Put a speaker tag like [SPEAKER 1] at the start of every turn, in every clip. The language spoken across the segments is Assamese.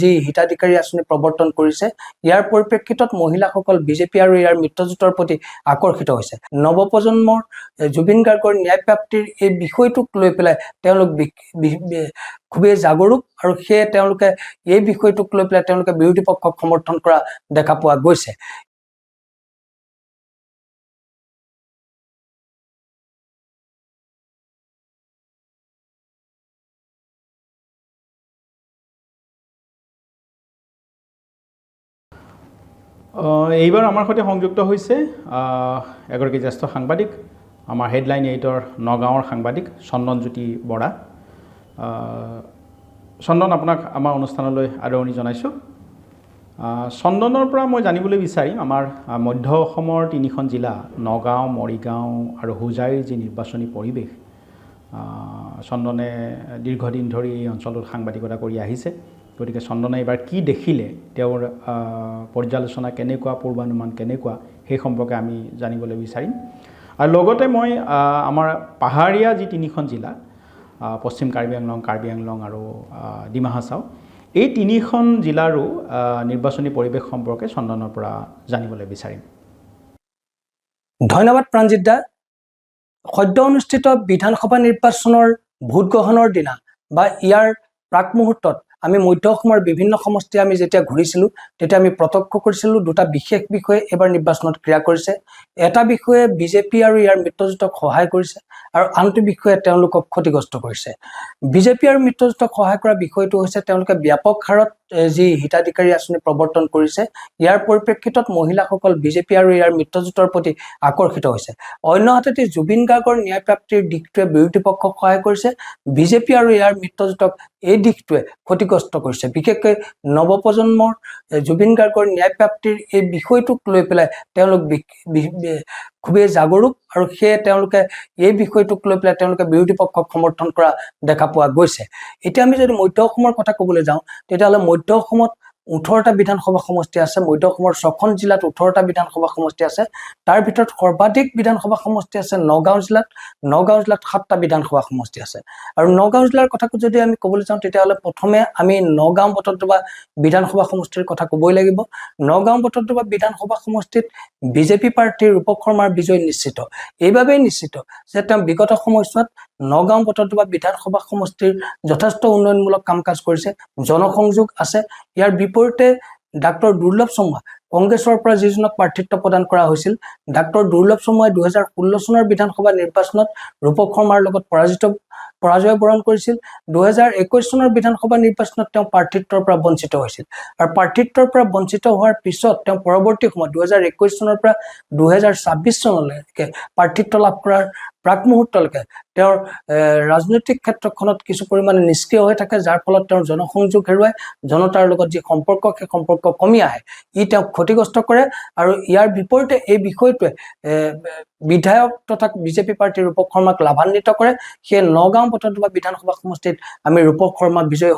[SPEAKER 1] যি হিতাধিকাৰী আঁচনি প্ৰৱৰ্তন কৰিছে ইয়াৰ পৰিপ্ৰেক্ষিতত মহিলাসকল বিজেপি আৰু ইয়াৰ মিত্ৰজোঁটৰ প্ৰতি আকৰ্ষিত হৈছে নৱপ্ৰজন্মৰ জুবিন গাৰ্গৰ ন্যায় প্ৰাপ্তিৰ এই বিষয়টোক লৈ পেলাই তেওঁলোক খুবেই জাগৰুক আৰু সেয়ে তেওঁলোকে এই বিষয়টোক লৈ পেলাই তেওঁলোকে বিৰোধী পক্ষক সমৰ্থন কৰা দেখা পোৱা গৈছে
[SPEAKER 2] এইবাৰ আমাৰ সৈতে সংযুক্ত হৈছে এগৰাকী জ্যেষ্ঠ সাংবাদিক আমাৰ হেডলাইন 8ৰ নগাঁৱৰ সাংবাদিক চন্দনজ্যোতি বৰা চন্দন আপোনাক আমাৰ অনুষ্ঠানলৈ আদৰণি জনাইছোঁ চন্দনৰ পৰা মই জানিবলৈ বিচাৰিম আমাৰ মধ্য অসমৰ তিনিখন জিলা নগাঁও মৰিগাঁও আৰু হোজাইৰ যি নিৰ্বাচনী পৰিৱেশ চন্দনে দীৰ্ঘদিন ধৰি এই অঞ্চলত সাংবাদিকতা কৰি আহিছে গতিকে চন্দনে এবাৰ কি দেখিলে তেওঁৰ পৰ্যালোচনা কেনেকুৱা পূৰ্বানুমান কেনেকুৱা সেই সম্পৰ্কে আমি জানিবলৈ বিচাৰিম আৰু লগতে মই আমাৰ পাহাৰীয়া যি তিনিখন জিলা পশ্চিম কাৰ্বি আংলং আৰু ডিমা হাছাও এই তিনিখন জিলাৰো নিৰ্বাচনী পৰিৱেশ সম্পৰ্কে চন্দনৰ পৰা জানিবলৈ বিচাৰিম
[SPEAKER 1] ধন্যবাদ প্ৰাঞ্জিত দা সদ্য অনুষ্ঠিত বিধানসভা নিৰ্বাচনৰ ভোট গ্ৰহণৰ দিনা বা ইয়াৰ প্ৰাক মুহূৰ্তত আমি মধ্য অসমৰ বিভিন্ন সমষ্টি আমি যেতিয়া ঘূৰিছিলোঁ তেতিয়া আমি প্ৰত্যক্ষ কৰিছিলোঁ দুটা বিশেষ বিষয়ে এবাৰ নিৰ্বাচনত ক্ৰিয়া কৰিছে এটা বিষয়ে বিজেপি আৰু ইয়াৰ মিত্ৰজোঁটক সহায় কৰিছে আৰু আনটো বিষয়ে তেওঁলোকক ক্ষতিগ্ৰস্ত কৰিছে বিজেপি আৰু মিত্ৰজোঁটক সহায় কৰা বিষয়টো হৈছে তেওঁলোকে ব্যাপক হাৰত যি হিতাধিকাৰী আঁচনি প্ৰৱৰ্তন কৰিছে ইয়াৰ পৰিপ্ৰেক্ষিতত মহিলাসকল বিজেপি আৰু ইয়াৰ মিত্ৰজোঁটৰ প্ৰতি আকৰ্ষিত হৈছে অন্যহাতে জুবিন গাৰ্গৰ ন্যায় প্ৰাপ্তিৰ দিশটোৱে বিৰোধী পক্ষক সহায় কৰিছে বিজেপি আৰু ইয়াৰ মিত্ৰজোঁটক এই দিশটোৱে ক্ষতিগ্ৰস্ত কৰিছে বিশেষকৈ নৱপ্ৰজন্মৰ জুবিন গাৰ্গৰ ন্যায় প্ৰাপ্তিৰ এই বিষয়টোক লৈ পেলাই তেওঁলোক খুবেই জাগৰুক আৰু সেয়ে তেওঁলোকে এই বিষয়টোক লৈ পেলাই তেওঁলোকে বিৰোধী পক্ষক সমৰ্থন কৰা দেখা পোৱা গৈছে এতিয়া আমি যদি মধ্য অসমৰ কথা ক'বলৈ যাওঁ তেতিয়াহ'লে মধ্য অসমত 18টা বিধানসভা সমষ্টি আছে মধ্য অসমৰ 6খন জিলাত 18টা বিধানসভা সমষ্টি আছে তাৰ ভিতৰত সৰ্বাধিক বিধানসভা সমষ্টি আছে নগাঁও জিলাত 7টা বিধানসভা সমষ্টি আছে আৰু নগাঁও জিলাৰ কথা যদি আমি ক'বলৈ যাওঁ তেতিয়াহ'লে প্ৰথমে আমি নগাঁও বটদ্ৰৱা বিধানসভা সমষ্টিৰ কথা ক'বই লাগিব নগাঁও বটদ্ৰৱা বিধানসভা সমষ্টিত বিজেপি প্ৰাৰ্থী ৰূপক শৰ্মাৰ বিজয় নিশ্চিত এইভাবেই নিশ্চিত যে তেওঁ বিগত সময়ছোৱাত নগাঁও বটদ্ৰৱা বিধানসভা সমষ্টিৰ যথেষ্ট উন্নয়নমূলক কাম কাজ কৰিছে জনসংযোগ আছে ইয়াৰ বিপৰীতে ডাক্তৰ দুৰ্লভ চমুৱা কংগ্ৰেছৰ পৰা যিজনক প্ৰাৰ্থিত্ব প্ৰদান কৰা হৈছিল ডাক্তৰ দুৰ্লভ চমুৱাই 2016 চনৰ বিধানসভা নিৰ্বাচনত ৰূপক শৰ্মাৰ লগত পৰাজয় বৰণ কৰিছিল 2021 চনৰ বিধানসভা নিৰ্বাচনত তেওঁ প্ৰাৰ্থিত্বৰ পৰা বঞ্চিত হৈছিল আৰু প্ৰাৰ্থিত্বৰ পৰা বঞ্চিত হোৱাৰ পিছত তেওঁ পৰৱৰ্তী সময়ত 2021 চনৰ পৰা 2026 চনলৈকে প্ৰাৰ্থিত্ব লাভ কৰাৰ প্ৰাক মুহূৰ্তলৈকে তেওঁৰ ৰাজনৈতিক ক্ষেত্ৰখনত কিছু পৰিমাণে নিষ্ক্ৰিয় হৈ থাকে যাৰ ফলত তেওঁৰ জনসংযোগ হেৰুৱায় জনতাৰ লগত যি সম্পৰ্ক সেই সম্পৰ্ক কমি আহে ই তেওঁক ক্ষতিগ্ৰস্ত কৰে আৰু ইয়াৰ বিপৰীতে এই বিষয়টোৱে বিধায়ক তথা বিজেপি প্ৰাৰ্থী ৰূপক শৰ্মাক লাভান্বিত কৰে সেই নগাঁও বটদ্ৰৱা বিধানসভা সমষ্টিত আমি ৰূপক শৰ্মা বিজয়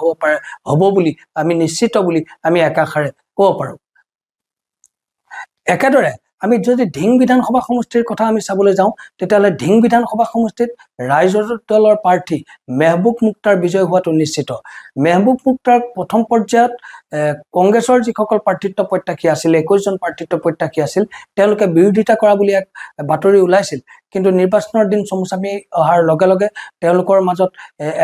[SPEAKER 1] হ'ব বুলি আমি নিশ্চিত বুলি আমি একাষাৰে ক'ব পাৰোঁ একেদৰে আমি যদি ঢিং বিধানসভা সমষ্টিৰ কথা আমি চাবলৈ যাওঁ তেতিয়াহ'লে ঢিং বিধানসভা সমষ্টিত ৰাইজৰ দলৰ প্ৰাৰ্থী মেহবুব মুক্তাৰ বিজয় হোৱাটো নিশ্চিত মেহবুব মুক্তাৰ প্ৰথম পৰ্যায়ত কংগ্ৰেছৰ যিসকল প্ৰাৰ্থিত্ব প্ৰত্যাশী আছিল 21 জন প্ৰাৰ্থিত্ব প্ৰত্যাশী আছিল তেওঁলোকে বিৰোধিতা কৰা বুলি এক বাতৰি ওলাইছিল কিন্তু নিৰ্বাচনৰ দিন চমুচামি অহাৰ লগে লগে তেওঁলোকৰ মাজত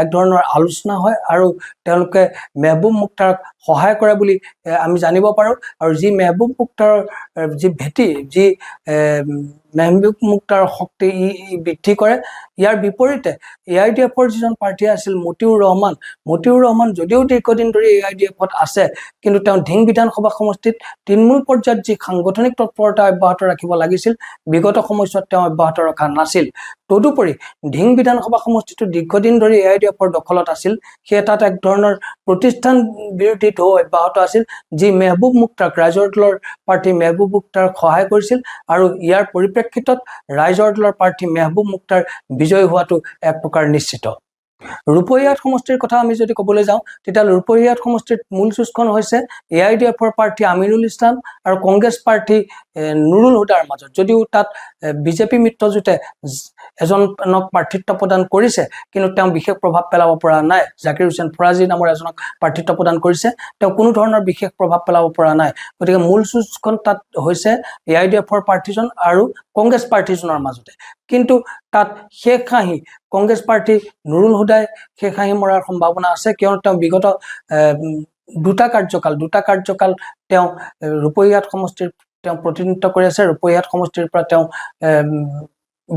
[SPEAKER 1] এক ধৰণৰ আলোচনা হয় আৰু তেওঁলোকে মেহবুব মুক্তাৰক সহায় কৰে বুলি আমি জানিব পাৰোঁ আৰু যি মেহবুব মুক্তাৰ যি ভেটি যি মেহবুব মুক্তাৰ শক্তি বৃদ্ধি কৰে ইয়াৰ বিপৰীতে AIDFৰ যিজন প্ৰাৰ্থী আছিল মতিউৰ ৰহমান যদিও দীৰ্ঘদিন ধৰি AIDFত আছে কিন্তু তেওঁ ঢিং বিধানসভা সমষ্টিত তৃণমূল পৰ্যায়ত যি সাংগঠনিক তৎপৰতা অব্যাহত ৰাখিব লাগিছিল বিগত সময়ছোৱাত তেওঁ অব্যাহত ৰখা নাছিল তদুপৰি ঢিং বিধানসভা সমষ্টিটো দীৰ্ঘদিন ধৰি AIDFৰ দখলত আছিল সেয়ে তাত এক ধৰণৰ প্ৰতিষ্ঠান বিৰোধী ঢৌ অব্যাহত আছিল যি মেহবুব মুক্তাক ৰাইজৰ দলৰ প্ৰাৰ্থী মেহবুব মুক্তাৰ সহায় কৰিছিল আৰু ইয়াৰ পৰিপ্ৰেক্ষিতত ৰাইজৰ দলৰ প্ৰাৰ্থী মেহবুব মুক্তাৰ বিজয় হোৱাটো এক প্ৰকাৰ নিশ্চিত ৰূপহীয়াত সমষ্টিৰ কথা আমি যদি ক'বলৈ যাওঁ তেতিয়াহ'লে ৰূপহীয়াত সমষ্টিত মূল যুঁজখন হৈছে AIDFৰ প্ৰাৰ্থী আমিৰুল ইছলাম আৰু কংগ্ৰেছ প্ৰাৰ্থী নুৰুল হুদাৰ মাজত, যদিও তাত বিজেপি মিত্ৰজোঁটে এজনক প্ৰাৰ্থিত্ব প্ৰদান কৰিছে, কিন্তু তেওঁ বিশেষ প্ৰভাৱ পেলাব পৰা নাই। জাকিৰ হুছেইন ফৰাজী নামৰ এজনক প্ৰাৰ্থিত্ব প্ৰদান কৰিছে, তেওঁ কোনো ধৰণৰ বিশেষ প্ৰভাৱ পেলাব পৰা নাই। গতিকে মূল যুঁজখন তাত হৈছে AIDFৰ প্ৰাৰ্থীজন আৰু কংগ্ৰেছ প্ৰাৰ্থীজনৰ মাজতে। কিন্তু তাত শেষ হাঁহি কংগ্ৰেছ প্ৰাৰ্থী নুৰুল হুদাই শেষ হাঁহি মৰাৰ সম্ভাৱনা আছে, কিয়নো তেওঁ বিগত দুটা কাৰ্যকাল তেওঁ ৰূপহীহাট সমষ্টিৰ তেওঁ প্ৰতিনিধিত্ব কৰি আছে। ৰূপহীহাট সমষ্টিৰ পৰা তেওঁ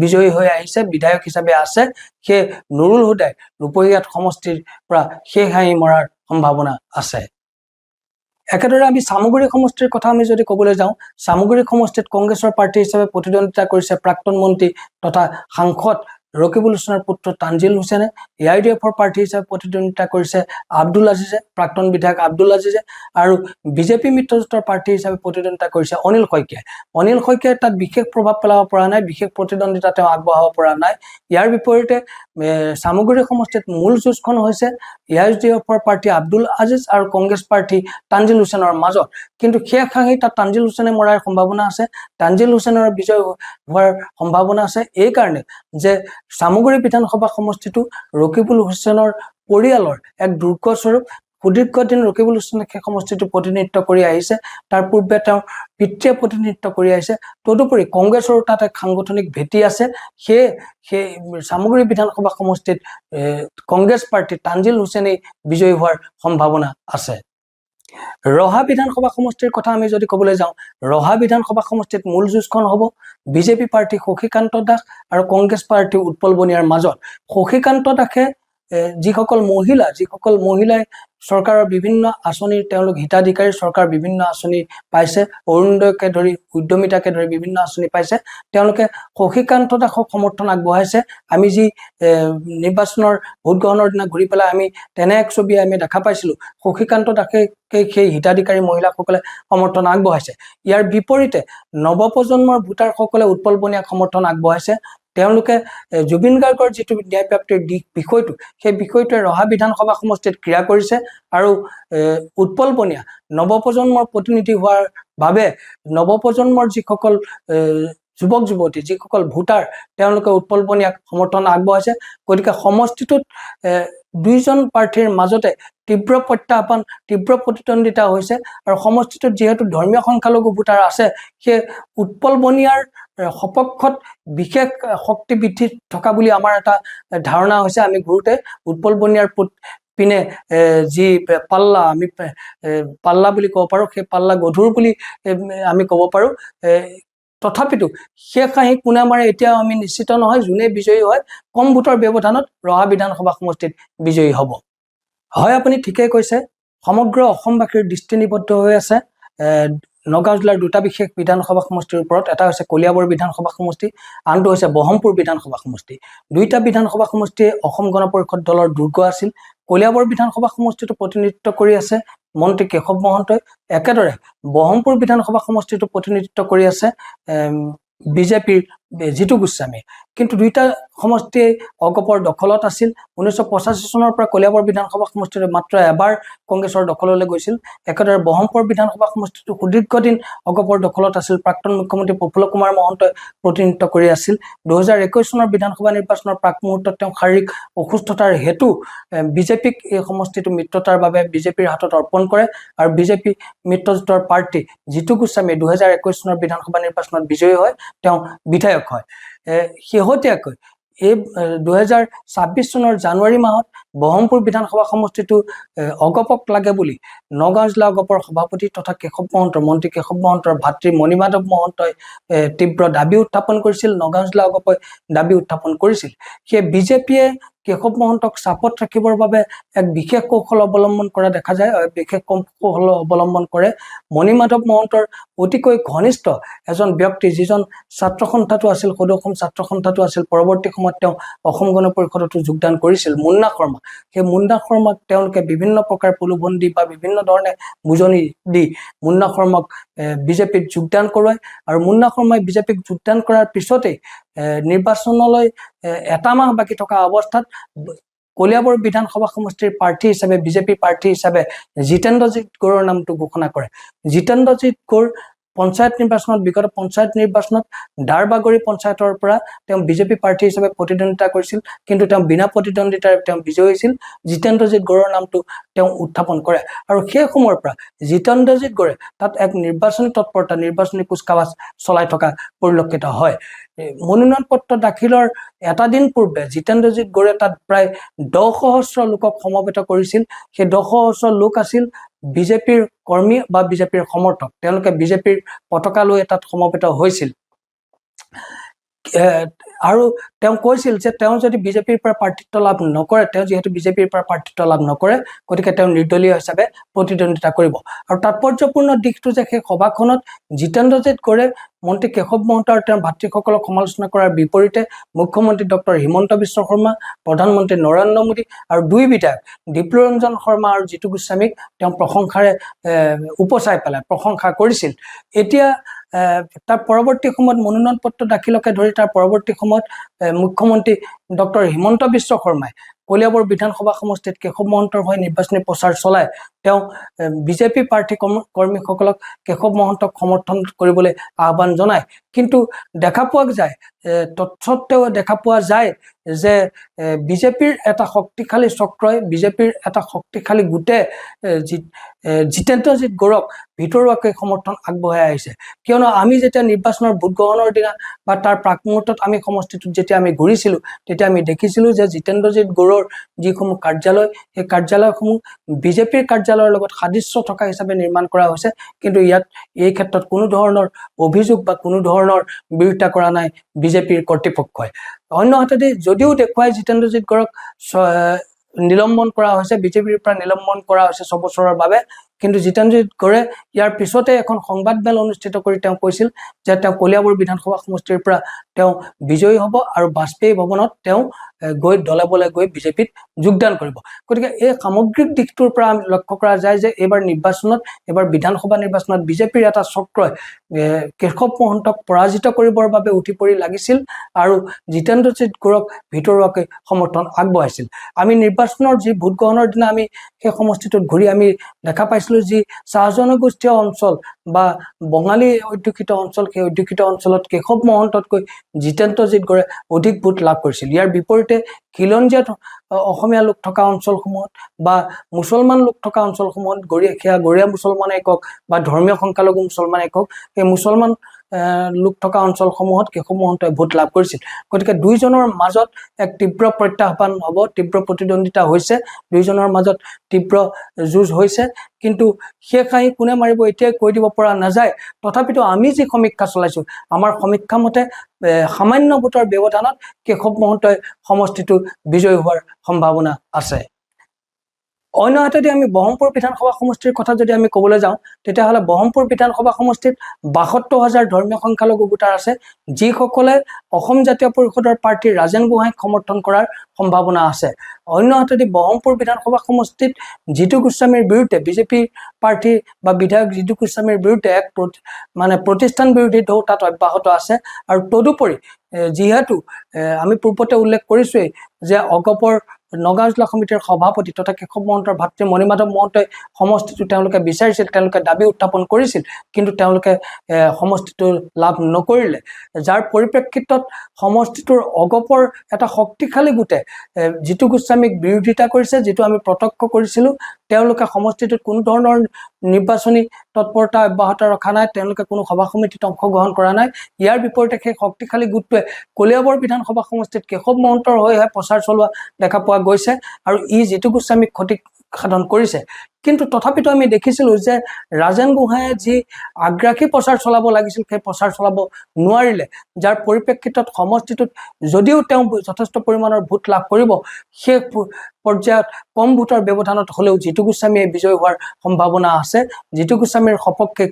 [SPEAKER 1] বিজয়ী হৈ আহিছে, বিধায়ক হিচাপে আছে। সেই নুৰুল হুদাই ৰূপহীহাট সমষ্টিৰ পৰা শেষ হাঁহি মৰাৰ সম্ভাৱনা আছে। একেদৰে আমি চামগুৰি সমষ্টিৰ কথা আমি যদি ক'বলৈ যাওঁ, চামগুৰি সমষ্টিত কংগ্ৰেছৰ প্ৰাৰ্থী হিচাপে প্ৰতিদ্বন্দ্বিতা কৰিছে প্ৰাক্তন মন্ত্ৰী তথা সাংসদ ৰকিবুল হুছেইনৰ পুত্ৰ তানজিল হুছেইনে। AIDFৰ প্ৰাৰ্থী হিচাপে প্ৰতিদ্বন্দ্বিতা কৰিছে আব্দুল আজিজে, প্ৰাক্তন বিধায়ক আব্দুল আজিজে, আৰু বিজেপি মিত্ৰজোঁটৰ প্ৰাৰ্থী হিচাপে প্ৰতিদ্বন্দ্বিতা কৰিছে অনিল শইকীয়াই। অনিল শইকীয়াই তাত বিশেষ প্ৰভাৱ পেলাব পৰা নাই, বিশেষ প্ৰতিদ্বন্দ্বিতা তেওঁ আগবঢ়াব পৰা নাই। ইয়াৰ বিপৰীতে চামগুৰি সমষ্টিত মূল যুঁজখন হৈছে AIDFৰ প্ৰাৰ্থী আব্দুল আজিজ আৰু কংগ্ৰেছ প্ৰাৰ্থী তানজিল হুছেইনৰ মাজত। কিন্তু শেষ হাঁহি তাত তানজিল হুছেইনে মৰাৰ সম্ভাৱনা আছে, তানজিল হুছেইনৰ বিজয় হোৱাৰ সম্ভাৱনা আছে, এই কাৰণে যে চামগুৰি বিধানসভা সমষ্টিটো ৰকিবুল হুছেইনৰ পৰিয়ালৰ এক দুৰ্গস্বৰূপ। সুদীৰ্ঘদিন ৰকিবুল হুছেইনে সেই সমষ্টিটো প্ৰতিনিধিত্ব কৰি আহিছে, তাৰ পূৰ্বে তেওঁৰ পিতৃয়ে প্ৰতিনিধিত্ব কৰি আহিছে। তদুপৰি কংগ্ৰেছৰো তাত এক সাংগঠনিক ভেটি আছে। সেই চামগুৰি বিধানসভা সমষ্টিত কংগ্ৰেছ প্ৰাৰ্থী তানজিল হুছেইনেই বিজয়ী হোৱাৰ সম্ভাৱনা আছে। ৰহা বিধানসভা সমষ্টিৰ কথা আমি যদি ক'বলৈ যাওঁ, ৰহা বিধানসভা সমষ্টিত মূল যুঁজখন হ'ব বিজেপি প্ৰাৰ্থী শশীকান্ত দাস আৰু কংগ্ৰেছ প্ৰাৰ্থী উৎপল বনিয়াৰ মাজত। শশীকান্ত দাসে যিসকল মহিলাই চৰকাৰৰ বিভিন্ন আঁচনিৰ তেওঁলোক হিতাধিকাৰী, চৰকাৰৰ বিভিন্ন আঁচনি পাইছে, অৰুণোদয়কে ধৰি উদ্যমিতাকে ধৰি বিভিন্ন আঁচনি পাইছে, তেওঁলোকে শশীকান্ত দাসক সমৰ্থন আগবঢ়াইছে। আমি যি নিৰ্বাচনৰ ভোট গ্ৰহণৰ দিনা ঘূৰি পেলাই আমি তেনে এক ছবি আমি দেখা পাইছিলোঁ, শশীকান্ত দাসে সেই হিতাধিকাৰী মহিলাসকলে সমৰ্থন আগবঢ়াইছে। ইয়াৰ বিপৰীতে নৱপ্ৰজন্মৰ ভোটাৰসকলে উৎপল বনিয়াক সমৰ্থন আগবঢ়াইছে। তেওঁলোকে জুবিন গাৰ্গৰ যিটো ন্যায়প্ৰাপ্তিৰ বিষয়টো, সেই বিষয়টোৱে ৰহা বিধানসভা সমষ্টিত ক্ৰিয়া কৰিছে, আৰু উৎপল বনিয়া নৱপ্ৰজন্মৰ প্ৰতিনিধি হোৱাৰ বাবে নৱপ্ৰজন্মৰ যিসকল যুৱক যুৱতী, যিসকল ভোটাৰ, তেওঁলোকে উৎপল বনিয়াক সমৰ্থন আগবঢ়াইছে। গতিকে সমষ্টিটোত দুইজন প্ৰাৰ্থীৰ মাজতে তীব্ৰ প্ৰত্যাহ্বান, তীব্ৰ প্ৰতিদ্বন্দ্বিতা হৈছে, আৰু সমষ্টিটোত যিহেতু ধৰ্মীয় সংখ্যালঘু ভোটাৰ আছে, সেই উৎপল বনিয়াৰ সপক্ষত বিশেষ শক্তি বৃদ্ধি থকা বুলি আমাৰ এটা ধাৰণা হৈছে। আমি ঘূৰোতে উৎপল বনিয়াৰ পিনে যি পাল্লা, আমি পাল্লা বুলি ক'ব পাৰোঁ, সেই পাল্লা গধুৰ বুলি আমি ক'ব পাৰোঁ। তথাপিতো শেষ হাঁহি কোনে মাৰে এতিয়াও আমি নিশ্চিত নহয়। যোনে বিজয়ী হয়, কম ভোটৰ ব্যৱধানত ৰহা বিধানসভা সমষ্টিত বিজয়ী হ'ব। হয়, আপুনি ঠিকেই কৈছে, সমগ্ৰ অসমবাসীৰ দৃষ্টি নিবদ্ধ হৈ আছে নগাঁও জিলাৰ দুটা বিশেষ বিধানসভা সমষ্টিৰ ওপৰত। এটা হৈছে কলিয়াবৰ বিধানসভা সমষ্টি, আনটো হৈছে বহমপুৰ বিধানসভা সমষ্টি। দুইটা বিধানসভা সমষ্টিয়ে অসম গণ পৰিষদ দলৰ দুৰ্গ আছিল। কলিয়াবৰ বিধানসভা সমষ্টিটো প্ৰতিনিধিত্ব কৰি আছে মন্ত্ৰী কেশৱ মহন্তই, একেদৰে বহমপুৰ বিধানসভা সমষ্টিটো প্ৰতিনিধিত্ব কৰি আছে বিজেপিৰ জিতু গোস্বামী। কিন্তু দুইটা সমষ্টিয়ে অগপৰ দখলত আছিল। 1985 চনৰ পৰা কলিয়াবৰ বিধানসভা সমষ্টিটো মাত্ৰ এবাৰ কংগ্ৰেছৰ দখললৈ গৈছিল। একেদৰে বহমপুৰ বিধানসভা সমষ্টিটো সুদীৰ্ঘদিন অগপৰ দখলত আছিল। প্ৰাক্তন মুখ্যমন্ত্ৰী প্ৰফুল্ল কুমাৰ মহন্তই প্ৰতিনিধিত্ব কৰি আছিল। 2021 চনৰ বিধানসভা নিৰ্বাচনৰ প্ৰাক মুহূৰ্তত তেওঁ শাৰীৰিক অসুস্থতাৰ হেতু বিজেপিক এই সমষ্টিটো মিত্ৰতাৰ বাবে বিজেপিৰ হাতত অৰ্পণ কৰে, আৰু বিজেপি মিত্ৰজোঁটৰ প্ৰাৰ্থী জিতু গোস্বামীয়ে 2021 চনৰ বিধানসভা নিৰ্বাচনত বিজয়ী হয়, তেওঁ বিধায়ক হয়। শেহতীয়াকৈ এই 2026 চনৰ জানুৱাৰী মাহত বহমপুৰ বিধানসভা সমষ্টিটো অগপক লাগে বুলি নগাঁও জিলা অগপৰ সভাপতি তথা মন্ত্ৰী কেশৱ মহন্তৰ ভাতৃ মণিমাধৱ মহন্তই তীব্ৰ দাবী উত্থাপন কৰিছিল। নগাঁও জিলা অগপই দাবী উত্থাপন কৰিছিল। সেই বিজেপিয়ে কেশৱ মহন্তক চাপত ৰাখিবৰ বাবে এক বিশেষ কৌশল অৱলম্বন কৰা দেখা যায়, বিশেষ কৌশল অৱলম্বন কৰে। মণিমাধৱ মহন্তৰ অতিকৈ ঘনিষ্ঠ এজন ব্যক্তি, যিজন ছাত্ৰ সন্থাটো আছিল, সদৌ অসম ছাত্ৰ সন্থাটো আছিল, পৰৱৰ্তী সময়ত তেওঁ অসম গণ পৰিষদতো যোগদান কৰিছিল, মুন্না শৰ্মা। সেই মুন্না শৰ্মাক তেওঁলোকে বিভিন্ন প্ৰকাৰ প্ৰলোভন দি বা বিভিন্ন ধৰণে বুজনি দি মুন্না শৰ্মাক বিজেপিত যোগদান কৰোৱায়, আৰু মুন্না শৰ্মাই বিজেপিক যোগদান কৰাৰ পিছতেই নিৰ্বাচনলৈ এটা মাহ বাকী থকা অৱস্থাত কলিয়াবৰ বিধানসভা সমষ্টিৰ প্ৰাৰ্থী হিচাপে, বিজেপি প্ৰাৰ্থী হিচাপে জিতেন্দ্ৰজিৎ গৌৰৰ নামটো ঘোষণা কৰে। জিতেন্দ্ৰজিৎ গৌৰ পঞ্চায়ত নিৰ্বাচনত বিগত পঞ্চায়ত নিৰ্বাচনত দাৰবাগৰি পঞ্চায়তৰ পৰা তেওঁ বিজেপি প্ৰাৰ্থী হিচাপে প্ৰতিদ্বন্দ্বিতা কৰিছিল, কিন্তু তেওঁ বিনা প্ৰতিদ্বন্দ্বিতাৰে তেওঁ বিজয়ী হৈছিল। জিতেন্দ্ৰজিৎ গড়ৰ নামটো তেওঁ উত্থাপন কৰে আৰু সেই সময়ৰ পৰা জিতেন্দ্ৰজিৎ গড়ে তাত এক নিৰ্বাচনী তৎপৰতা, নিৰ্বাচনী কুচকাৱাজ চলাই থকা পৰিলক্ষিত হয়। মনোনয়ন পত্ৰ দাখিলৰ এটা দিন পূৰ্বে জিতেন্দ্ৰজিৎ গড়ে তাত প্ৰায় 10,000 লোকক সমবেত কৰিছিল। সেই 10,000 লোক আছিল বিজেপিৰ কৰ্মী বা বিজেপিৰ সমৰ্থক। তেওঁলোকে বিজেপিৰ পতাকা লৈ তাত সমবেত হৈছিল আৰু তেওঁ কৈছিল যে তেওঁ যদি বিজেপিৰ পৰা প্ৰাৰ্থিত্ব লাভ নকৰে, তেওঁ যিহেতু বিজেপিৰ পৰা প্ৰাৰ্থিত্ব লাভ নকৰে, গতিকে তেওঁ নিৰ্দলীয় হিচাপে প্ৰতিদ্বন্দ্বিতা কৰিব। আৰু তাৎপৰ্যপূৰ্ণ দিশটো যে সেই সভাখনত জিতেন্দ্ৰজিৎ গড়ে মন্ত্ৰী কেশৱ মহন্ত আৰু তেওঁৰ ভাতৃসকলক সমালোচনা কৰাৰ বিপৰীতে মুখ্যমন্ত্ৰী ডক্টৰ হিমন্ত বিশ্ব শৰ্মা, প্ৰধানমন্ত্ৰী নৰেন্দ্ৰ মোদী আৰু দুই বিধায়ক ডিপ্লৰঞ্জন শৰ্মা আৰু জিতু গোস্বামীক তেওঁ প্ৰশংসাৰে উপচাই পেলাই প্ৰশংসা কৰিছিল। এতিয়া তাৰ পৰৱৰ্তী সময়ত মনোনয়ন পত্ৰ দাখিলকে ধৰি তাৰ পৰৱৰ্তী সময়ত মুখ্যমন্ত্ৰী ডক্টৰ হিমন্ত বিশ্ব শৰ্মাই কলিয়াবৰ বিধানসভা সমষ্টিত কেশৱ মহন্তৰ হৈ নিৰ্বাচনী প্ৰচাৰ চলাই তেওঁ বিজেপি প্ৰাৰ্থী কৰ্মীসকলক কেশৱ মহন্তক সমৰ্থন কৰিবলৈ আহ্বান জনায়। কিন্তু দেখা পোৱা যায়, তৎসত্ত্বেও দেখা পোৱা যায় যে বিজেপিৰ এটা শক্তিশালী চক্ৰই, বিজেপিৰ এটা শক্তিশালী গোটে জিতেন্দ্ৰজিৎ গড়ক ভিতৰুৱাকৈ সমৰ্থন আগবঢ়াই আহিছে। কিয়নো আমি যেতিয়া নিৰ্বাচনৰ ভোট গ্ৰহণৰ দিনা বা তাৰ প্ৰাক মুহূৰ্তত আমি সমষ্টিটোত যেতিয়া আমি ঘূৰিছিলোঁ, তেতিয়া আমি দেখিছিলোঁ যে জিতেন্দ্ৰজিৎ গড়ৰ যিসমূহ কাৰ্যালয়, সেই কাৰ্যালয়সমূহ বিজেপিৰ কাৰ্যালয়ৰ লগত সাদৃশ্য থকা হিচাপে নিৰ্মাণ কৰা হৈছে। কিন্তু ইয়াত এই ক্ষেত্ৰত কোনো ধৰণৰ অভিযোগ বা কোনো ধৰণৰ বিৰোধিতা কৰা নাই বিজেপিৰ কৰ্তৃপক্ষই। অন্যহাতেদি যদিও দেখুৱাই জিতেন্দ্ৰজিৎ গড়ক নিলম্বন কৰা হৈছে, বিজেপিৰ পৰা নিলম্বন কৰা হৈছে 6 বছৰৰ বাবে, কিন্তু জিতেন্দ্ৰজিৎ গড়ে ইয়াৰ পিছতে এখন সংবাদমেল অনুষ্ঠিত কৰি তেওঁ কৈছিল যে তেওঁ কলিয়াবৰ বিধানসভা সমষ্টিৰ পৰা তেওঁ বিজয়ী হ'ব আৰু বাজপেয়ী ভৱনত তেওঁ গৈ দলে বলে গৈ বিজেপিত যোগদান কৰিব। গতিকে এই সামগ্ৰিক দিশটোৰ পৰা আমি লক্ষ্য কৰা যায় যে এইবাৰ নিৰ্বাচনত, এইবাৰ বিধানসভা নিৰ্বাচনত বিজেপিৰ এটা চক্ৰই কেশৱ মহন্তক পৰাজিত কৰিবৰ বাবে উঠি পৰি লাগিছিল আৰু জিতেন্দ্ৰজিৎ গড়ক ভিতৰুৱাকৈ সমৰ্থন আগবঢ়াইছিল। আমি নিৰ্বাচনৰ যি ভোট গ্ৰহণৰ দিনা আমি সেই সমষ্টিটোত ঘূৰি আমি দেখা পাইছিলোঁ যি চাহ জনগোষ্ঠীয় অঞ্চল বা বঙালী অধ্যুষিত অঞ্চল, সেই অধ্যুষিত অঞ্চলত কেশৱ মহন্ততকৈ জিতেন্দ্ৰজিৎ গড়ে অধিক ভোট লাভ কৰিছিল। ইয়াৰ বিপৰীতে খিলঞ্জীয়া অসমীয়া লোক থকা অঞ্চলসমূহত বা মুছলমান লোক থকা অঞ্চলসমূহত গৰীয়া মুছলমানেই কওক বা ধৰ্মীয় সংখ্যালঘু মুছলমানেই কওক, সেই মুছলমান লোক থকা অঞ্চলসমূহত কেশৱ মহন্তই ভোট লাভ কৰিছিল। গতিকে দুইজনৰ মাজত এক তীব্ৰ প্ৰত্যাহ্বান হ'ব, তীব্ৰ প্ৰতিদ্বন্দ্বিতা হৈছে, দুইজনৰ মাজত তীব্ৰ যুঁজ হৈছে। কিন্তু শেষ হাঁহি কোনে মাৰিব এতিয়াই কৈ দিব পৰা নাযায়। তথাপিতো আমি যি সমীক্ষা চলাইছোঁ, আমাৰ সমীক্ষা মতে সামান্য ভোটৰ ব্যৱধানত কেশৱ মহন্তই সমষ্টিটো বিজয়ী হোৱাৰ সম্ভাৱনা আছে। অন্যহাতেদি আমি ব্ৰহ্মপুৰ বিধানসভা সমষ্টিৰ কথা যদি আমি ক'বলৈ যাওঁ, তেতিয়াহ'লে ব্ৰহ্মপুৰ বিধানসভা সমষ্টিত 72,000 ধৰ্মীয় সংখ্যালঘু ভোটাৰ আছে, যিসকলে অসম জাতীয় পৰিষদৰ প্ৰাৰ্থী ৰাজেন গোহাঁইক সমৰ্থন কৰাৰ সম্ভাৱনা আছে। অন্যহাতেদি ব্ৰহ্মপুৰ বিধানসভা সমষ্টিত জিতু গোস্বামীৰ বিৰুদ্ধে বিজেপি প্ৰাৰ্থী বা বিধায়ক জিতু গোস্বামীৰ বিৰুদ্ধে এক প্ৰতিষ্ঠান বিৰোধী ঢৌ তাত অব্যাহত আছে। আৰু তদুপৰি যিহেতু আমি পূৰ্বতে উল্লেখ কৰিছোৱেই যে অগপৰ নগাঁও জিলা সমিতিৰ সভাপতি তথা কেশৱ মহন্তৰ ভাতৃ মণিমাধৱ মহন্তই সমষ্টিটো তেওঁলোকে বিচাৰিছিল, তেওঁলোকে দাবী উত্থাপন কৰিছিল, কিন্তু তেওঁলোকে সমষ্টিটো লাভ নকৰিলে। যাৰ পৰিপ্ৰেক্ষিতত সমষ্টিটোৰ অগপৰ এটা শক্তিশালী গোটে জিতু গোস্বামীক বিৰোধিতা কৰিছে, যিটো আমি প্ৰত্যক্ষ কৰিছিলোঁ। তেওঁলোকে সমষ্টিটোত কোনো ধৰণৰ নিৰ্বাচনী তৎপৰতা অব্যাহত ৰখা নাই, তেওঁলোকে কোনো সভা সমিতিত অংশগ্ৰহণ কৰা নাই। ইয়াৰ বিপৰীতে সেই শক্তিশালী গোটটোৱে কলিয়াবৰ বিধানসভা সমষ্টিত কেশৱ মহন্তৰ হৈহে প্ৰচাৰ চলোৱা দেখা পোৱা গৈছে আৰু ই জিতু গোস্বামীক ক্ষতি সাধন কৰিছে। কিন্তু তথাপিতো আমি দেখিছিলোঁ যে ৰাজেন গোহাঁয়ে যি আগ্ৰাসী প্ৰচাৰ চলাব লাগিছিল, সেই প্ৰচাৰ চলাব নোৱাৰিলে, যাৰ পৰিপ্ৰেক্ষিতত সমষ্টিটোত যদিও তেওঁ যথেষ্ট পৰিমাণৰ ভোট লাভ কৰিব, সেই পৰ্যায়ত কম ভোটৰ ব্যৱধানত হ'লেও জিতু গোস্বামীয়ে বিজয়ী হোৱাৰ সম্ভাৱনা আছে। জিতু গোস্বামীৰ সপক্ষে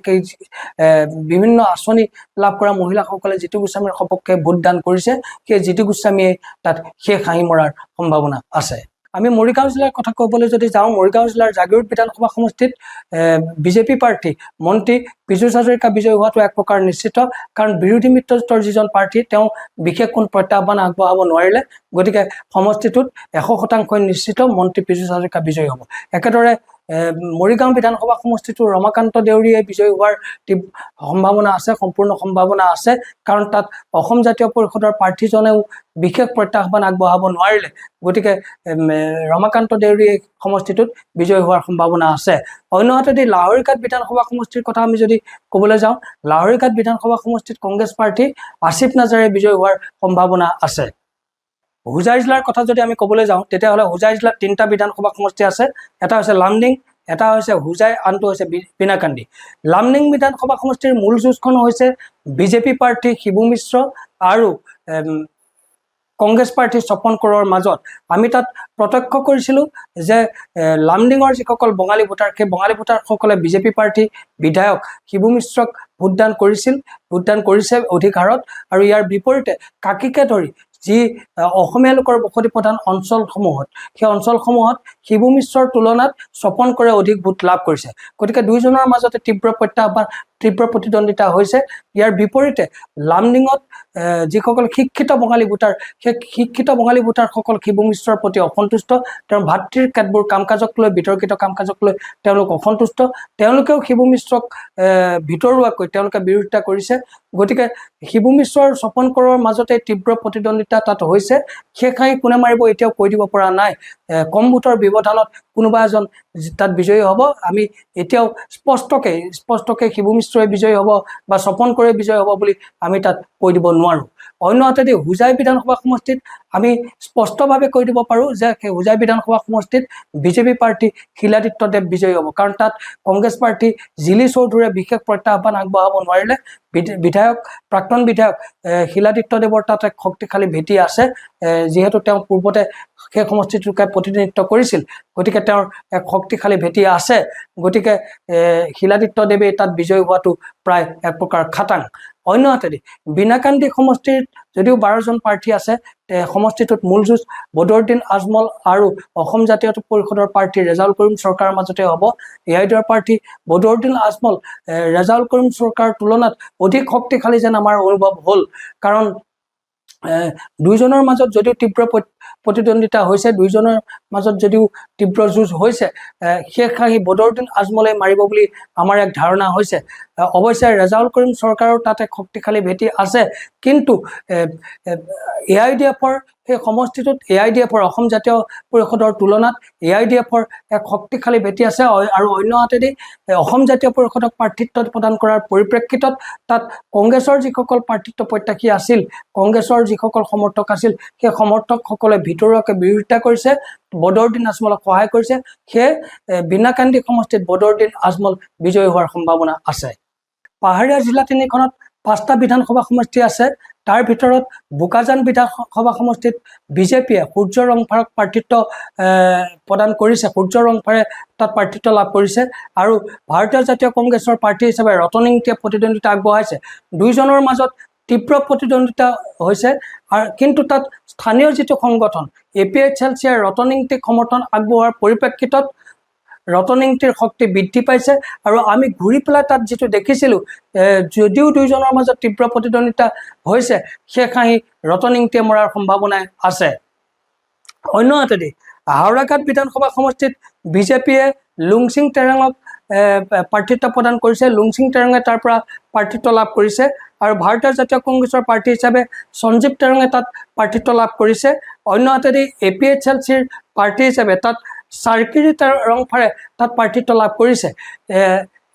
[SPEAKER 1] বিভিন্ন আঁচনি লাভ কৰা মহিলাসকলে জিতু গোস্বামীৰ সপক্ষে ভোটদান কৰিছে, সেই জিতু গোস্বামীয়ে তাত শেষ হাঁহি মৰাৰ সম্ভাৱনা আছে। আমি মৰিগাঁও জিলাৰ কথা ক'বলৈ যদি যাওঁ, মৰিগাঁও জিলাৰ জাগিৰোড বিধানসভা সমষ্টিত বিজেপি প্ৰাৰ্থী মন্ত্ৰী পীযুষ হাজৰিকা বিজয়ী হোৱাটো এক প্ৰকাৰ নিশ্চিত, কাৰণ বিৰোধী মিত্ৰজোঁটৰ যিজন প্ৰাৰ্থী তেওঁ বিশেষ কোনো প্ৰত্যাহ্বান আগবঢ়াব নোৱাৰিলে। গতিকে সমষ্টিটোত 100% নিশ্চিত মন্ত্ৰী পীযুষ হাজৰিকা বিজয়ী হ'ব। একেদৰে মৰিগাঁও বিধানসভা সমষ্টিটো ৰমাকান্ত দেউৰীয়ে বিজয়ী হোৱাৰ সম্ভাৱনা আছে, সম্পূৰ্ণ সম্ভাৱনা আছে, কাৰণ তাত অসম জাতীয় পৰিষদৰ প্ৰাৰ্থীজনেও বিশেষ প্ৰত্যাহ্বান আগবঢ়াব নোৱাৰিলে, গতিকে ৰমাকান্ত দেউৰীয়ে সমষ্টিটোত বিজয়ী হোৱাৰ সম্ভাৱনা আছে। অন্যহাতেদি লাহৰীঘাট বিধানসভা সমষ্টিৰ কথা আমি যদি ক'বলৈ যাওঁ, লাহৰীঘাট বিধানসভা সমষ্টিত কংগ্ৰেছ প্ৰাৰ্থী আসিফ নাজাৰে বিজয়ী হোৱাৰ সম্ভাৱনা আছে। হোজাই জিলাৰ কথা যদি আমি ক'বলৈ যাওঁ, তেতিয়াহ'লে হোজাই জিলাত 3টা বিধানসভা সমষ্টি আছে। এটা হৈছে লামডিং, এটা হৈছে হোজাই, আনটো হৈছে বিনাকান্দি। লামডিং বিধানসভা সমষ্টিৰ মূল যুঁজখন হৈছে বিজেপি প্ৰাৰ্থী শিবু মিশ্ৰ আৰু কংগ্ৰেছ প্ৰাৰ্থী স্বপন কোঁৱৰৰ মাজত। আমি তাত প্ৰত্যক্ষ কৰিছিলোঁ যে লামডিঙৰ যিসকল বঙালী ভোটাৰ, সেই বঙালী ভোটাৰসকলে বিজেপি প্ৰাৰ্থী বিধায়ক শিবু মিশ্ৰক ভোটদান কৰিছে অধিক হাৰত, আৰু ইয়াৰ বিপৰীতে কাকিকে ধৰি যি অসমীয়া লোকৰ বসতি প্ৰধান অঞ্চলসমূহত, সেই অঞ্চলসমূহত শিবু মিশ্ৰৰ তুলনাত স্বপন কোঁৱৰে অধিক ভোট লাভ কৰিছে। গতিকে দুয়োজনৰ মাজতে তীব্ৰ প্ৰতিদ্বন্দ্বিতা হৈছে। ইয়াৰ বিপৰীতে লামডিঙত যিসকল শিক্ষিত বঙালী ভোটাৰ, সেই শিক্ষিত বঙালী ভোটাৰসকল শিবু মিশ্ৰৰ প্ৰতি অসন্তুষ্ট। তেওঁৰ ভাতৃৰ কেতবোৰ কাম কাজক লৈ, বিতৰ্কিত কাম কাজক লৈ তেওঁলোক অসন্তুষ্ট। তেওঁলোকেও শিবু মিশ্ৰক ভিতৰুৱাকৈ তেওঁলোকে বিৰোধিতা কৰিছে। গতিকে শিবু মিশ্ৰ আৰু স্বপন কোঁৱৰৰ মাজতে তীব্ৰ প্ৰতিদ্বন্দ্বিতা তাত হৈছে। সেইখাই কোনে মাৰিব এতিয়াও কৈ দিব পৰা নাই। কম ভোটৰ ব্যৱধানত কোনোবা এজন তাত বিজয়ী হ'ব। আমি এতিয়াও স্পষ্টকৈ শিবু মিশ্ৰই বিজয়ী হ'ব বা স্বপন কোঁৱৰে বিজয়ী হ'ব বুলি আমি তাত কৈ দিব নোৱাৰোঁ। অন্যহাতেদি হোজাই বিধানসভা সমষ্টিত আমি স্পষ্টভাৱে কৈ দিব পাৰোঁ যে সেই হোজাই বিধানসভা সমষ্টিত বিজেপি প্ৰাৰ্থী শিলাদিত্যদেৱ বিজয়ী হ'ব, কাৰণ তাত কংগ্ৰেছ প্ৰাৰ্থী জিলি চৌধুৰীয়ে বিশেষ প্ৰত্যাহ্বান আগবঢ়াব নোৱাৰিলে। প্ৰাক্তন বিধায়ক শিলাদিত্যদেৱৰ তাত এক শক্তিশালী ভেটি আছে, যিহেতু তেওঁ পূৰ্বতে সেই সমষ্টিটোকে প্ৰতিনিধিত্ব কৰিছিল। গতিকে তেওঁৰ এক শক্তিশালী ভেটি আছে। গতিকে শিলাদিত্যদেৱে তাত বিজয়ী হোৱাটো প্ৰায় এক প্ৰকাৰ খাটাং। অন্যহাতেদি বিনাকান্দি সমষ্টিত যদিও 12জন প্ৰাৰ্থী আছে, সমষ্টিটোত মূল যুঁজ বদৰুদ্দিন আজমল আৰু অসম জাতীয় পৰিষদৰ প্ৰাৰ্থী ৰেজাউল কৰিম চৰকাৰৰ মাজতে হ'ব। এআইডিউৰ প্ৰাৰ্থী বদৰুদ্দিন আজমল ৰেজাউল কৰিম চৰকাৰৰ তুলনাত অধিক শক্তিশালী যেন আমাৰ অনুভৱ হ'ল, কাৰণ দুয়োজনৰ মাজত যদিও তীব্ৰ প্ৰতিদ্বন্দ্বিতা হৈছে, দুয়োজনৰ মাজত যদিও তীব্ৰ যুঁজ হৈছে, সেই বদৰুদ্দিন আজমলে মাৰিব বুলি আমাৰ এক ধাৰণা হৈছে। অৱশ্যে ৰেজাউল কৰিম চৰকাৰৰ তাত এক শক্তিশালী ভেটি আছে, কিন্তু এআইডিএফৰ সেই সমষ্টিটোত এআইডিএফৰ অসম জাতীয় পৰিষদৰ তুলনাত এআইডিএফৰ এক শক্তিশালী ভেটি আছে। আৰু অন্যহাতেদি অসম জাতীয় পৰিষদক প্ৰাৰ্থিত্ব প্ৰদান কৰাৰ পৰিপ্ৰেক্ষিতত তাত কংগ্ৰেছৰ যিসকল প্ৰাৰ্থিত্ব প্ৰত্যাশী আছিল, কংগ্ৰেছৰ যিসকল সমৰ্থক আছিল, সেই সমৰ্থকসকলে ভিতৰুৱাকৈ বিৰোধিতা কৰিছে, বদৰুদ্দিন আজমলক সহায় কৰিছে। সেয়ে বিনাকান্দি সমষ্টিত বদৰুদ্দিন আজমল বিজয়ী হোৱাৰ সম্ভাৱনা আছে। পাহাৰীয়া জিলা 3খনত 5টা বিধানসভা সমষ্টি আছে। তাৰ ভিতৰত বোকাজান বিধানসভা সমষ্টিত বিজেপিয়ে সূৰ্য ৰংফাৰক প্ৰাৰ্থিত্ব প্ৰদান কৰিছে, সূৰ্য ৰংফাৰে তাত প্ৰাৰ্থিত্ব লাভ কৰিছে। আৰু ভাৰতীয় জাতীয় কংগ্ৰেছৰ প্ৰাৰ্থী হিচাপে ৰতনিংটিয়ে প্ৰতিদ্বন্দ্বিতা আগবঢ়াইছে। দুয়োজনৰ মাজত তীব্ৰ প্ৰতিদ্বন্দ্বিতা হৈছে। কিন্তু তাত স্থানীয় যিটো সংগঠন APHLC ৰতনিংটিক সমৰ্থন আগবঢ়োৱাৰ পৰিপ্ৰেক্ষিতত ৰতনিংটিৰ শক্তি বৃদ্ধি পাইছে। আৰু আমি ঘূৰি পেলাই তাত যিটো দেখিছিলোঁ, যদিও দুয়োজনৰ মাজত তীব্ৰ প্ৰতিদ্বন্দ্বিতা হৈছে, সেইখাহি ৰতনিংটিয়ে মৰাৰ সম্ভাৱনা আছে। অন্যহাতেদি হাওৰাঘাট বিধানসভা সমষ্টিত বিজেপিয়ে লুংচিং তেৰাঙক প্ৰাৰ্থিত্ব প্ৰদান কৰিছে। লুংচিং তেৰাঙে তাৰ পৰা প্ৰাৰ্থিত্ব লাভ কৰিছে। আৰু ভাৰতীয় জাতীয় কংগ্ৰেছৰ প্ৰাৰ্থী হিচাপে সঞ্জীৱ তেৰাঙে তাত প্ৰাৰ্থিত্ব লাভ কৰিছে। অন্যহাতেদি APHLCৰ প্ৰাৰ্থী হিচাপে তাত চাৰ্কিৰি ৰংফাৰে তাত প্ৰাৰ্থিত্ব লাভ কৰিছে।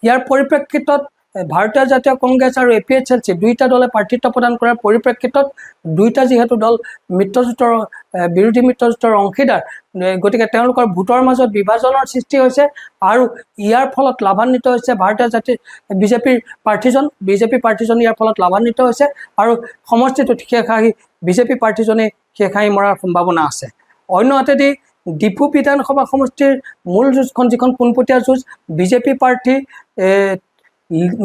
[SPEAKER 1] ইয়াৰ পৰিপ্ৰেক্ষিতত ভাৰতীয় জাতীয় কংগ্ৰেছ আৰু APHLC দুয়োটা দলে প্ৰাৰ্থিত্ব প্ৰদান কৰাৰ পৰিপ্ৰেক্ষিতত দুয়োটা যিহেতু দল বিৰোধী মিত্ৰজোঁটৰ অংশীদাৰ, গতিকে তেওঁলোকৰ ভোটৰ মাজত বিভাজনৰ সৃষ্টি হৈছে। আৰু ইয়াৰ ফলত লাভান্বিত হৈছে বিজেপি প্ৰাৰ্থীজন ইয়াৰ ফলত লাভান্বিত হৈছে। আৰু সমষ্টিটোত সেইখাহি বিজেপি প্ৰাৰ্থীজনে সেইখাহি মৰাৰ সম্ভাৱনা আছে। অন্যহাতেদি ডিফু বিধানসভা সমষ্টিৰ মূল যুঁজখন, যিখন পোনপটীয়া যুঁজ, বিজেপি প্ৰাৰ্থী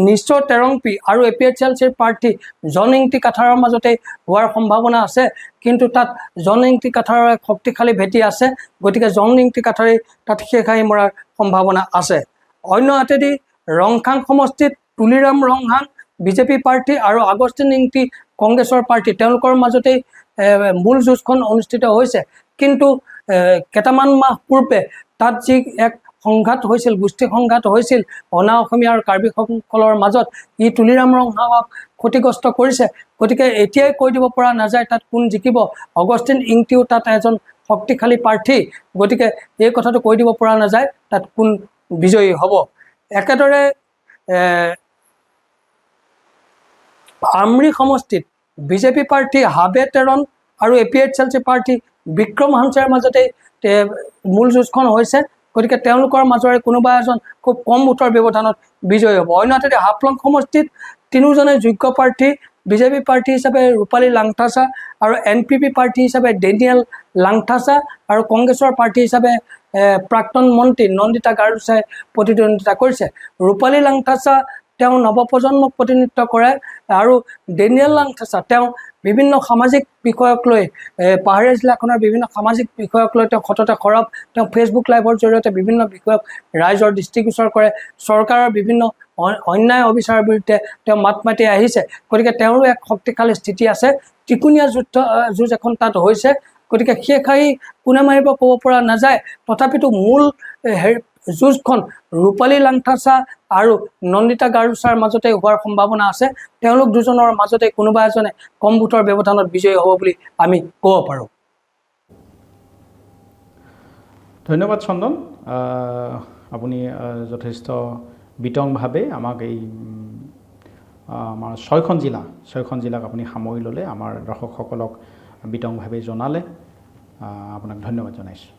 [SPEAKER 1] নিশ্চয় তেৰংপি আৰু APHLCৰ প্ৰাৰ্থী জন ইংতি কাঠাৰৰ মাজতে হোৱাৰ সম্ভাৱনা আছে। কিন্তু তাত জন ইংতি কাঠাৰৰ এক শক্তিশালী ভেটি আছে। গতিকে জন ইংতি কাঠাৰেই তাত সেইখাহি মৰাৰ সম্ভাৱনা আছে। অন্যহাতেদি ৰংখাং সমষ্টিত তুলিৰাম ৰংহাং বিজেপি প্ৰাৰ্থী আৰু আগষ্টিন ইংতি কংগ্ৰেছৰ প্ৰাৰ্থী, তেওঁলোকৰ মাজতেই মূল যুঁজখন অনুষ্ঠিত হৈছে। কিন্তু কেইটামান মাহ পূৰ্বে তাত যি এক সংঘাত হৈছিল, গোষ্ঠী সংঘাত হৈছিল অনা অসমীয়া আৰু কাৰ্বিসকলৰ মাজত, ই তুলিৰাম ৰংহাঙক ক্ষতিগ্ৰস্ত কৰিছে। গতিকে এতিয়াই কৈ দিব পৰা নাযায় তাত কোন জিকিব। অগষ্টিন ইংতিও তাত এজন শক্তিশালী প্ৰাৰ্থী, গতিকে এই কথাটো কৈ দিব পৰা নাযায় তাত কোন বিজয়ী হ'ব। একেদৰে আমৰি সমষ্টিত বিজেপি প্ৰাৰ্থী হাবে তেৰণ আৰু APHLC প্ৰাৰ্থী বিক্ৰম হানচাৰ মাজতে মূল যুঁজখন হৈছে। গতিকে তেওঁলোকৰ মাজৰে কোনোবা এজন খুব কম ভোটৰ ব্যৱধানত বিজয়ী হ'ব। অন্যহাতে হাফলং সমষ্টিত তিনিওজনে যোগ্য প্ৰাৰ্থী, বিজেপি প্ৰাৰ্থী হিচাপে ৰূপালী লাংথাচা আৰু NPP প্ৰাৰ্থী হিচাপে ডেনিয়েল লাংথাচা আৰু কংগ্ৰেছৰ প্ৰাৰ্থী হিচাপে প্ৰাক্তন মন্ত্ৰী নন্দিতা গাৰুচাই প্ৰতিদ্বন্দ্বিতা কৰিছে। ৰূপালী লাংথাচা তেওঁ নৱপ্ৰজন্মক প্ৰতিনিধিত্ব কৰে আৰু ডেনিয়েল লাংথাচা তেওঁ বিভিন্ন সামাজিক বিষয়ক লৈ পাহাৰীয়া জিলাখনৰ বিভিন্ন সামাজিক বিষয়ক লৈ তেওঁ সততে সৰব। তেওঁ ফেচবুক লাইভৰ জৰিয়তে বিভিন্ন বিষয়ক ৰাইজৰ দৃষ্টিগোচৰ কৰে। চৰকাৰৰ বিভিন্ন অন্যায় অবিচাৰৰ বিৰুদ্ধে তেওঁ মাত মাতি আহিছে। গতিকে তেওঁৰো এক শক্তিশালী স্থিতি আছে। ত্ৰিকোণীয়া যুঁজ এখন তাত হৈছে। গতিকে শেষাই কোনে মাৰিব ক'ব পৰা নাযায়। তথাপিতো মূল যুঁজখন ৰূপালী লাংথাচা আৰু নন্দিতা গাৰুচাৰ মাজতে হোৱাৰ সম্ভাৱনা আছে। তেওঁলোক দুজনৰ মাজতে কোনোবা এজনে কম ভোটৰ ব্যৱধানত বিজয়ী হ'ব বুলি আমি ক'ব পাৰোঁ।
[SPEAKER 2] ধন্যবাদ চন্দন, আপুনি যথেষ্ট বিতংভাৱে আমাক এই আমাৰ 6খন জিলাক আপুনি সামৰি ল'লে, আমাৰ দৰ্শকসকলক বিতংভাৱে জনালে। আপোনাক ধন্যবাদ জনাইছোঁ।